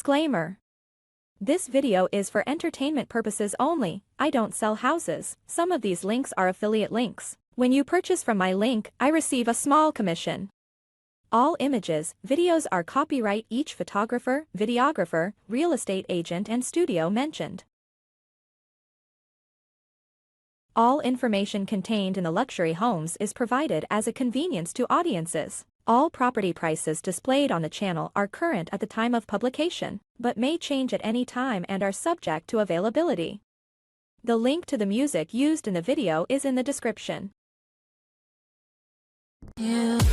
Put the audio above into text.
Disclaimer. This video is for entertainment purposes only. I don't sell houses. Some of these links are affiliate links. When you purchase from my link, I receive a small commission. All images, videos are copyright each photographer, videographer, real estate agent and studio mentioned. All information contained in the luxury homes is provided as a convenience to audiences. All property prices displayed on the channel are current at the time of publication, but may change at any time and are subject to availability. The link to the music used in the video is in the description. Yeah.